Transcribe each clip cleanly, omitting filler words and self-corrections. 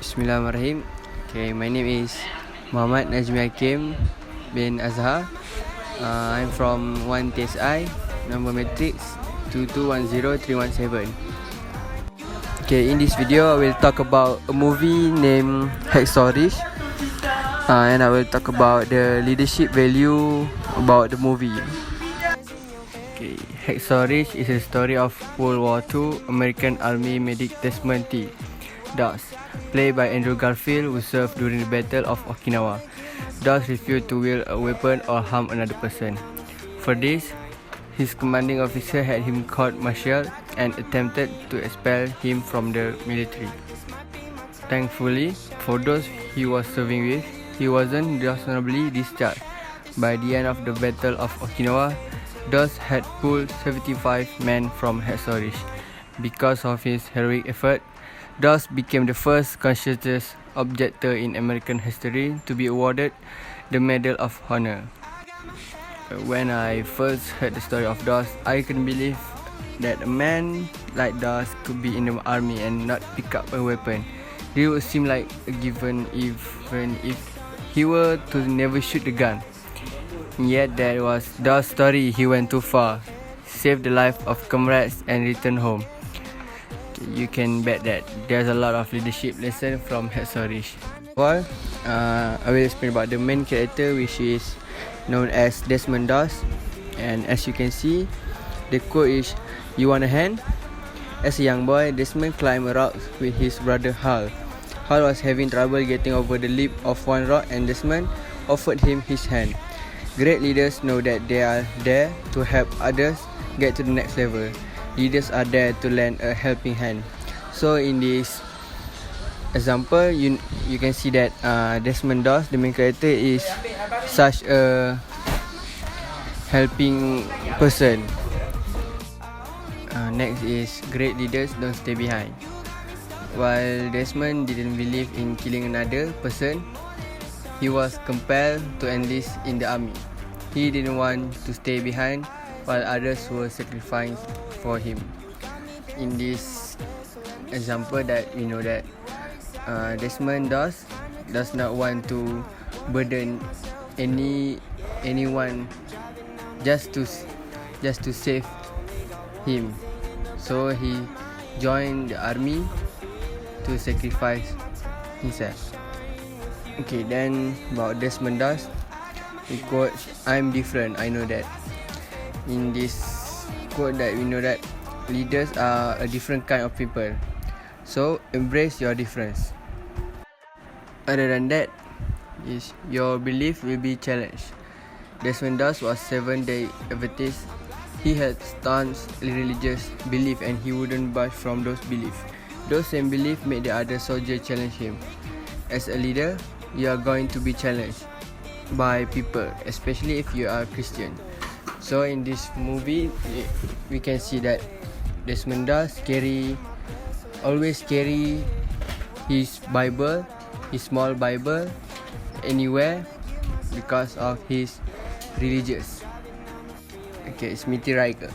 Bismillahirrahmanirrahim. Okay, my name is Muhammad Najmi Hakim bin Azhar. I'm from 1 TSI, number matrix 2210317. Okay, in this video I will talk about a movie named Hexorish, and I will talk about the leadership value about the movie. Okay, Hexorish is a story of World War II American Army medic Desmond T. Doss, played by Andrew Garfield, who served during the Battle of Okinawa. Doss refused to wield a weapon or harm another person. For this, his commanding officer had him court-martialed and attempted to expel him from the military. Thankfully, for those he was serving with, he wasn't dishonorably discharged. By the end of the Battle of Okinawa, Doss had pulled 75 men from Hexorish. Because of his heroic effort, Doss became the first conscientious objector in American history to be awarded the Medal of Honor. When I first heard the story of Doss, I couldn't believe that a man like Doss could be in the army and not pick up a weapon. It would seem like a given even if he were to never shoot the gun. Yet that was Doss' story. He went too far, saved the life of comrades and returned home. You can bet that there's a lot of leadership lesson from Hexorish. Well, I will explain about the main character, which is known as Desmond Doss. And as you can see, the quote is, "You want a hand?" As a young boy, Desmond climbed a rock with his brother Hal. Hal was having trouble getting over the lip of one rock, and Desmond offered him his hand. Great leaders know that they are there to help others get to the next level. Leaders are there to lend a helping hand. So in this example, you can see that Desmond Doss, the main character, is such a helping person. Next is great leaders don't stay behind. While Desmond didn't believe in killing another person, he was compelled to enlist in the army. He didn't want to stay behind while others were sacrificing for him. In this example, that we know that Desmond Doss does not want to burden anyone just to save him. So he joined the army to sacrifice himself. Okay, then about Desmond Doss, he quotes, "I'm different, I know that." In this quote, that we know that leaders are a different kind of people, so embrace your difference. Other than that, your belief will be challenged. Desmond Doss was Seventh-day Adventist. He had staunch religious belief and he wouldn't budge from those beliefs. Those same beliefs made the other soldier challenge him. As a leader, you are going to be challenged by people, especially if you are Christian. So in this movie, we can see that Desmond Doss always carry his Bible, his small Bible, anywhere because of his religious. Okay, Smithy Riker.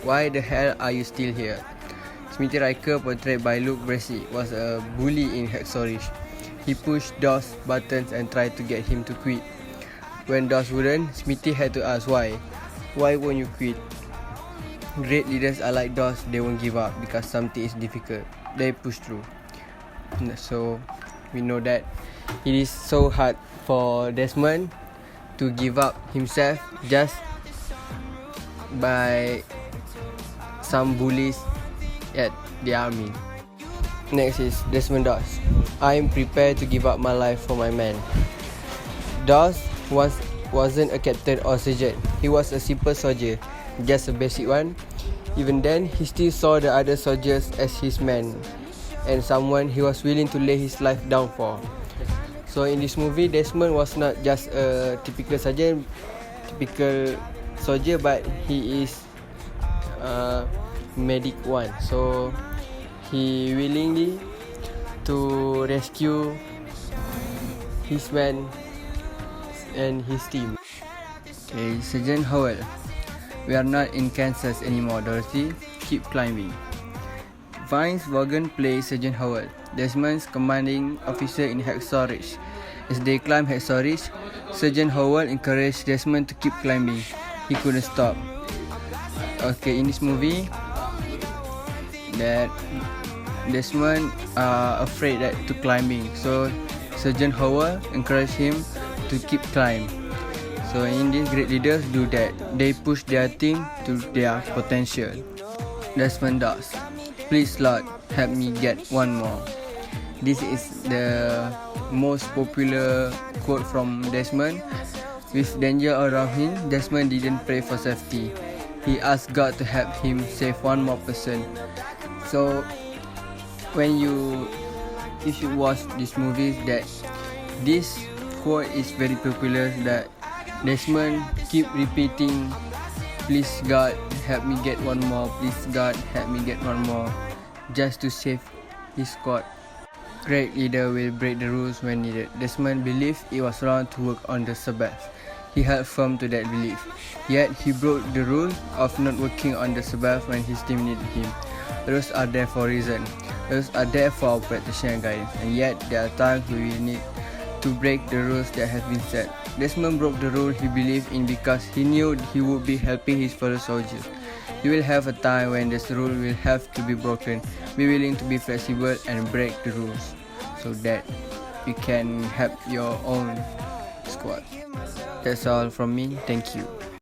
Why the hell are you still here? Smithy Riker, portrayed by Luke Bracey, was a bully in Hexorish. He pushed Doss' buttons and tried to get him to quit. When Doss wouldn't, Smithy had to ask why. Why won't you quit? Great leaders are like Doss, they won't give up because something is difficult. They push through. So we know that it is so hard for Desmond to give up himself just by some bullies at the army. Next is Desmond Doss. I'm prepared to give up my life for my men. Doss wasn't a captain or sergeant. He was a simple soldier, just a basic one. Even then, he still saw the other soldiers as his men and someone he was willing to lay his life down for. So in this movie, Desmond was not just a typical sergeant, typical soldier, but he is a medic one. So he willingly to rescue his men and his team. Okay, Sergeant Howell. We are not in Kansas anymore, Dorothy. Keep climbing. Vince Vaughan plays Sergeant Howell, Desmond's commanding officer in Hacksaw Ridge. As they climb Hacksaw Ridge, Sergeant Howell encouraged Desmond to keep climbing. He couldn't stop. Okay, in this movie, that Desmond afraid to climbing, so Sergeant Howell encouraged him to keep climb. So in this, great leaders do that. They push their team to their potential. Desmond does. Please Lord, help me get one more. This is the most popular quote from Desmond. With danger around him, Desmond didn't pray for safety. He asked God to help him save one more person. So when you should watch this movie, that this quote is very popular, that Desmond keep repeating, please God help me get one more, please God help me get one more, just to save his squad. Great leader will break the rules when needed. Desmond believed it was wrong to work on the Sabbath. He held firm to that belief. Yet he broke the rule of not working on the Sabbath when his team needed him. Rules are there for a reason. Rules are there for our protection and guidance. And yet there are times we will need to break the rules that have been set. Desmond broke the rule he believed in because he knew he would be helping his fellow soldiers. You will have a time when this rule will have to be broken. Be willing to be flexible and break the rules so that you can help your own squad. That's all from me. Thank you.